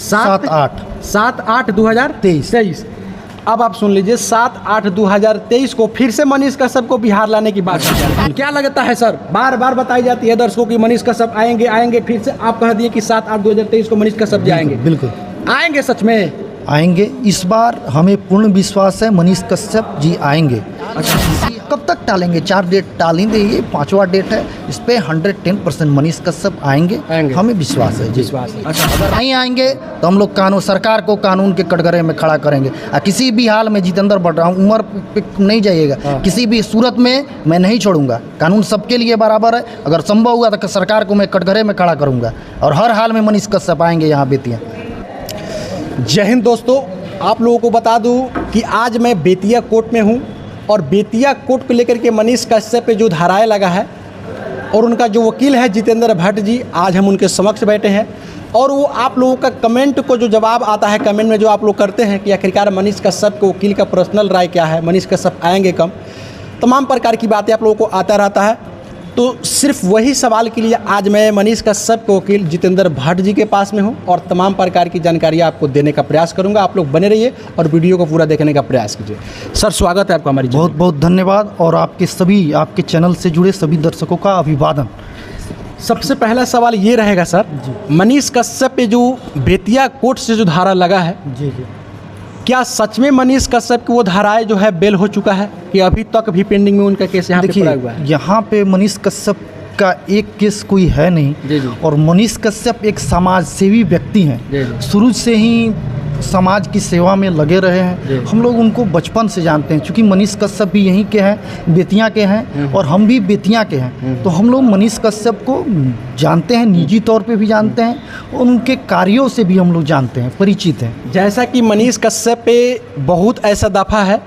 7/8/2023। अब आप सुन लीजिए 7/8/2023 को फिर से मनीष कश्यप को बिहार लाने की बात है। क्या लगता है सर, बार बार बताई जाती है दर्शकों की मनीष कश्यप आएंगे, फिर से आप कह दिए कि 7/8/2023 को मनीष कश्यप जी आएंगे। बिल्कुल आएंगे, सच में आएंगे। इस बार हमें पूर्ण विश्वास है मनीष कश्यप जी आएंगे। कब तक टालेंगे? 4 डेट टालेंगे, ये 5वां डेट है। इस पे 110% मनीष कश्यप आएंगे। हमें विश्वास है जी। अगर नहीं आएंगे तो हम लोग सरकार को कानून के कटघरे में खड़ा करेंगे। किसी भी हाल में जितेंद्र बढ़ रहा हूँ, उम्र पे नहीं जाइएगा, किसी भी सूरत में मैं नहीं छोड़ूंगा। कानून सबके लिए बराबर है। अगर संभव हुआ तो सरकार को मैं कटघरे में खड़ा करूँगा और हर हाल में मनीष कश्यप आएंगे यहाँ बेतिया। जय हिंद दोस्तों, आप लोगों को बता दूं कि आज मैं बेतिया कोर्ट में हूं और बेतिया कोर्ट को लेकर के मनीष कश्यप पे जो धाराएं लगा है और उनका जो वकील है जितेंद्र भट्ट जी, आज हम उनके समक्ष बैठे हैं और वो आप लोगों का कमेंट को जो जवाब आता है, कमेंट में जो आप लोग करते हैं कि आखिरकार मनीष कश्यप के वकील का पर्सनल राय क्या है, मनीष कश्यप आएंगे कब, तमाम प्रकार की बातें आप लोगों को आता रहता है। तो सिर्फ वही सवाल के लिए आज मैं मनीष कश्यप के वकील जितेंद्र भट्ट जी के पास में हूं और तमाम प्रकार की जानकारी आपको देने का प्रयास करूंगा। आप लोग बने रहिए और वीडियो को पूरा देखने का प्रयास कीजिए। सर, स्वागत है आपका हमारी। बहुत बहुत धन्यवाद और आपके चैनल से जुड़े सभी दर्शकों का अभिवादन। सबसे पहला सवाल ये रहेगा सर, मनीष कश्यप पे जो बेतिया कोर्ट से जो धारा लगा है, जी, क्या सच में मनीष कश्यप की वो धाराएं जो है बेल हो चुका है कि अभी तक भी पेंडिंग में उनका केस यहाँ पे पड़ा हुआ है? यहाँ पे मनीष कश्यप का एक केस कोई है नहीं। और मनीष कश्यप एक समाज सेवी व्यक्ति हैं, शुरू से ही समाज की सेवा में लगे रहे हैं। हम लोग उनको बचपन से जानते हैं, क्योंकि मनीष कश्यप भी यहीं के हैं, बेतिया के हैं और हम भी बेतिया के हैं। तो हम लोग मनीष कश्यप को जानते हैं, निजी तौर पे भी जानते हैं और उनके कार्यों से भी हम लोग जानते हैं, परिचित हैं। जैसा कि मनीष कश्यप पे बहुत ऐसा दफ़ा है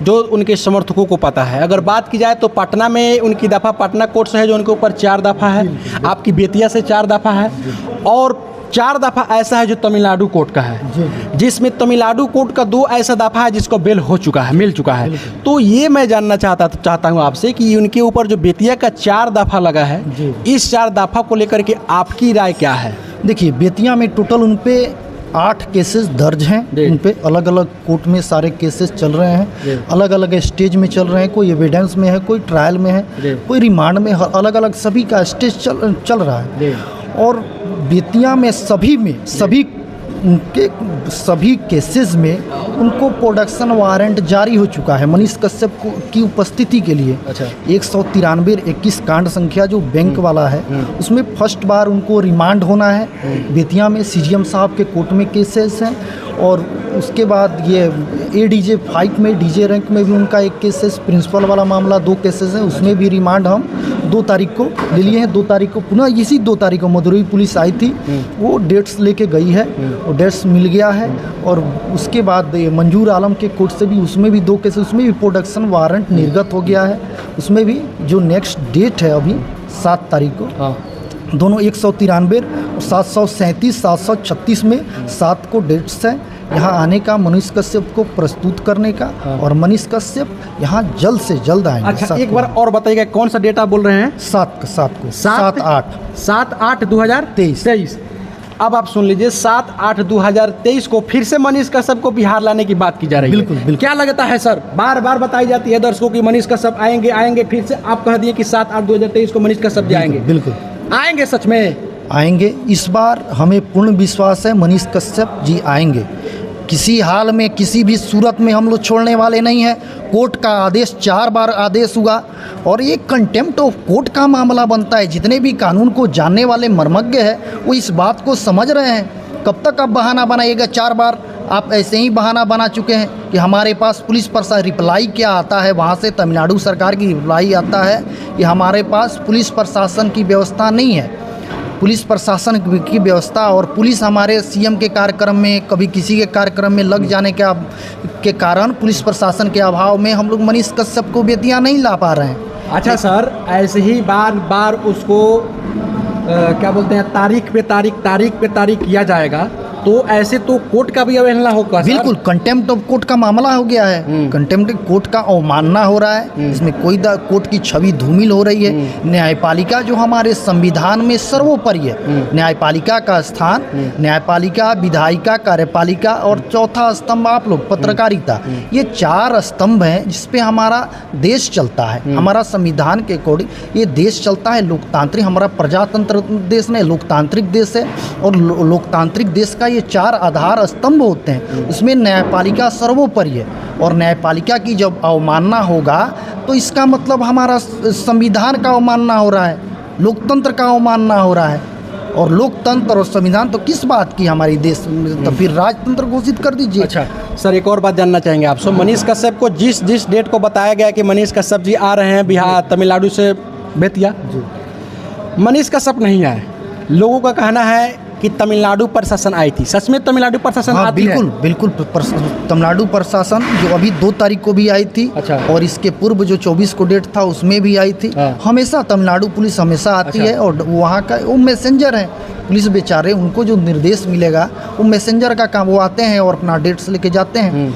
जो उनके समर्थकों को पता है। अगर बात की जाए तो पटना में उनकी दफ़ा पटना कोर्ट से है जो उनके ऊपर 4 दफ़ा है, आपकी बेतिया से 4 दफ़ा है और 4 दफ़ा ऐसा है जो तमिलनाडु कोर्ट का है, जिसमें तमिलनाडु कोर्ट का 2 ऐसा दफ़ा है जिसको बेल हो चुका है, मिल चुका है। तो ये मैं जानना चाहता हूँ आपसे कि उनके ऊपर जो बेतिया का 4 दफ़ा लगा है, इस 4 दफ़ा को लेकर के आपकी राय क्या है? देखिए, बेतिया में टोटल उन पे 8 केसेस दर्ज हैं। उन पे अलग अलग कोर्ट में सारे केसेस चल रहे हैं, अलग अलग स्टेज में चल रहे हैं। कोई एविडेंस में है, कोई ट्रायल में है, कोई रिमांड में, अलग अलग सभी का स्टेज चल रहा है। और बेतिया में सभी केसेस में उनको प्रोडक्शन वारंट जारी हो चुका है मनीष कश्यप की उपस्थिति के लिए। 193/21 कांड संख्या जो बैंक वाला है, उसमें फर्स्ट बार उनको रिमांड होना है। बेतिया में सीजीएम साहब के कोर्ट में केसेस हैं और उसके बाद ये ADJ 5 में डीजे रैंक में भी उनका एक केसेस, प्रिंसिपल वाला मामला 2 केसेस हैं, उसमें भी रिमांड हम 2 तारीख को ले लिए हैं। 2 तारीख को पुनः इसी 2 तारीख को मदुरई पुलिस आई थी, वो डेट्स लेके गई है, वो डेट्स मिल गया है। और उसके बाद मंजूर आलम के कोर्ट से भी, उसमें भी 2 केसेस, उसमें भी प्रोडक्शन वारंट निर्गत हो गया है। उसमें भी जो नेक्स्ट डेट है अभी 7 तारीख को, दोनों 193 और 737, 736 में 7 को डेट्स हैं यहाँ आने का, मनीष कश्यप को प्रस्तुत करने का। और मनीष कश्यप यहाँ जल्द से जल्द आएंगे। अच्छा, एक बार और बताइएगा कौन सा डेटा बोल रहे हैं? 7/8/2023। अब आप सुन लीजिए 7/8/2023 को फिर से मनीष कश्यप को बिहार लाने की बात की जा रही है। बिल्कुल। क्या क्या लगता है सर, बार बार बताई जाती है दर्शकों की मनीष कश्यप आएंगे, फिर से आप कह दिए कि 7/8/2023 को मनीष कश्यप जी आएंगे। बिल्कुल आएंगे, सच में आएंगे। इस बार हमें पूर्ण विश्वास है मनीष कश्यप जी आएंगे। किसी हाल में, किसी भी सूरत में हम लोग छोड़ने वाले नहीं हैं। कोर्ट का आदेश 4 बार आदेश हुआ और ये कंटेम्प्ट ऑफ कोर्ट का मामला बनता है। जितने भी कानून को जानने वाले मर्मज्ञ हैं वो इस बात को समझ रहे हैं। कब तक आप बहाना बनाइएगा? 4 बार आप ऐसे ही बहाना बना चुके हैं कि हमारे पास पुलिस प्रशासन रिप्लाई क्या आता है, वहाँ से तमिलनाडु सरकार की रिप्लाई आता है कि हमारे पास पुलिस प्रशासन की व्यवस्था नहीं है। पुलिस प्रशासन की व्यवस्था और पुलिस हमारे सीएम के कार्यक्रम में, कभी किसी के कार्यक्रम में लग जाने के कारण पुलिस प्रशासन के अभाव में हम लोग मनीष कश्यप को बेतिया नहीं ला पा रहे हैं। अच्छा सर, ऐसे ही बार बार उसको क्या बोलते हैं, तारीख पे तारीख किया जाएगा तो ऐसे तो कोर्ट का भी अवहेलना होगा सर। बिल्कुल कंटेम्प्ट ऑफ कोर्ट का मामला हो गया है, कंटेम्प्ट कोर्ट का अवमानना हो रहा है, इसमें कोई कोर्ट की छवि धूमिल हो रही है। न्यायपालिका जो हमारे संविधान में सर्वोपरि है, न्यायपालिका का स्थान, न्यायपालिका, विधायिका, कार्यपालिका और चौथा स्तंभ आप लोग पत्रकारिता, ये 4 स्तंभ हैं जिसपे हमारा देश चलता है। हमारा संविधान के अकॉर्डिंग ये देश चलता है, लोकतांत्रिक, हमारा प्रजातंत्र देश नहीं, लोकतांत्रिक देश है। और लोकतांत्रिक देश का ये 4 आधार स्तंभ होते हैं, उसमें न्यायपालिका सर्वोपरि है। और न्यायपालिका की जब अवमानना होगा तो इसका मतलब हमारा संविधान का अवमानना हो रहा है, लोकतंत्र का अवमानना हो रहा है। और लोकतंत्र और संविधान तो किस बात की हमारी देश, तो फिर राजतंत्र घोषित कर दीजिए। अच्छा सर, एक और बात जानना चाहेंगे आपसे। मनीष कश्यप को जिस डेट को बताया गया कि मनीष कश्यप जी आ रहे हैं बिहार, तमिलनाडु से बेतिया, मनीष कश्यप नहीं आए। लोगों का कहना है कि तमिलनाडु प्रशासन आई थी। सच में तमिलनाडु प्रशासन आती है? बिल्कुल तमिलनाडु प्रशासन जो अभी 2 तारीख को भी आई थी। अच्छा। और इसके पूर्व जो 24 को डेट था उसमें भी आई थी। हमेशा तमिलनाडु पुलिस हमेशा आती है। और वहाँ का वो मैसेंजर है पुलिस बेचारे, उनको जो निर्देश मिलेगा वो मैसेंजर का काम, वो आते हैं और अपना डेट्स लेके जाते हैं।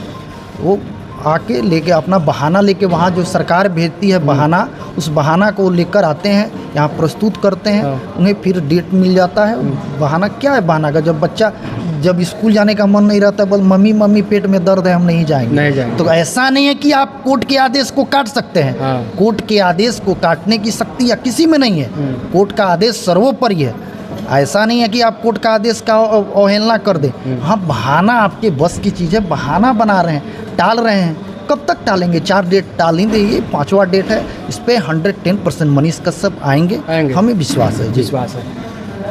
वो आके लेके अपना बहाना लेके वहाँ जो सरकार भेजती है बहाना, उस बहाना को लेकर आते हैं, यहाँ प्रस्तुत करते हैं, उन्हें फिर डेट मिल जाता है। बहाना क्या है बहाना का? जब बच्चा जब स्कूल जाने का मन नहीं रहता, बोल मम्मी पेट में दर्द है, हम नहीं जाएंगे। तो ऐसा नहीं है कि आप कोर्ट के आदेश को काट सकते हैं। कोर्ट के आदेश को काटने की शक्ति या किसी में नहीं है। कोर्ट का आदेश सर्वोपरि है। ऐसा नहीं है कि आप कोर्ट का आदेश का अवहेलना कर दें। हाँ, बहाना आपके बस की चीज़ है, बहाना बना रहे हैं, टाल रहे हैं। कब तक टालेंगे? 4 डेट टाल नहीं देंगे, 5वां डेट है। इस पर 110% मनीष कश्यप आएंगे, हमें विश्वास है। विश्वास है।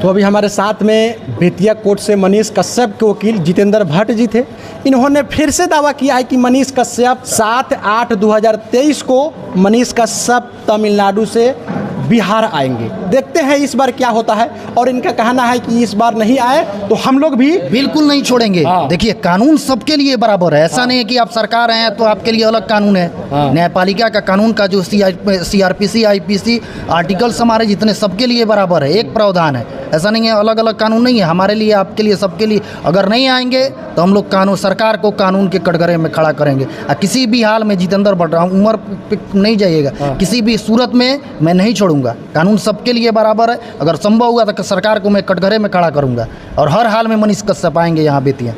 तो अभी हमारे साथ में बेतिया कोर्ट से मनीष कश्यप के वकील जितेंद्र भट्ट जी थे। इन्होंने फिर से दावा किया है कि मनीष कश्यप 7/8/2023 को मनीष कश्यप तमिलनाडु से बिहार आएंगे। देखते हैं इस बार क्या होता है। और इनका कहना है कि इस बार नहीं आए तो हम लोग भी बिल्कुल नहीं छोड़ेंगे। देखिए, कानून सबके लिए बराबर है। ऐसा नहीं है कि आप सरकार हैं तो आपके लिए अलग कानून है। न्यायपालिका का कानून का जो CRPC IPC आर्टिकल्स हमारे जितने सबके लिए बराबर है, एक प्रावधान है। ऐसा नहीं है, अलग अलग कानून नहीं है हमारे लिए, आपके लिए, सबके लिए। अगर नहीं आएंगे तो हम लोग कानून, सरकार को कानून के कटघरे में खड़ा करेंगे। किसी भी हाल में जितेंद्र भट्ट, उम्र पे नहीं जाइएगा, किसी भी सूरत में मैं नहीं छोड़ूंगा। कानून सबके लिए बराबर है। अगर संभव हुआ तो सरकार को मैं कटघरे में खड़ा करूंगा। और हर हाल में मनीष कश्यप आएंगे यहाँ बेतिया।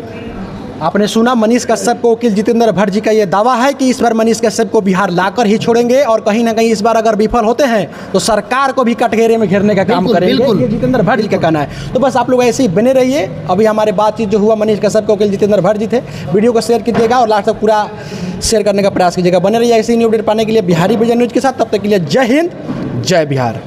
आपने सुना मनीष कश्यप को वकील जितेंद्र भट्ट जी का ये दावा है कि इस बार मनीष कश्यप को बिहार लाकर ही छोड़ेंगे। और कहीं ना कहीं इस बार अगर विफल होते हैं तो सरकार को भी कटघरे में घेरने का काम करेंगे। ये जितेंद्र भट्ट जी का कहना है। तो बस आप लोग ऐसे ही बने रहिए। अभी हमारे बातचीत जो हुआ मनीष कश्यप के वकील जितेंद्र भट्ट जी थे। वीडियो को शेयर कीजिएगा और लास्ट तक पूरा शेयर करने का प्रयास कीजिएगा। बने रहिए ऐसे ही न्यू अपडेट पाने के लिए बिहारी विजन न्यूज़ के साथ। तब तक के लिए जय हिंद, जय बिहार।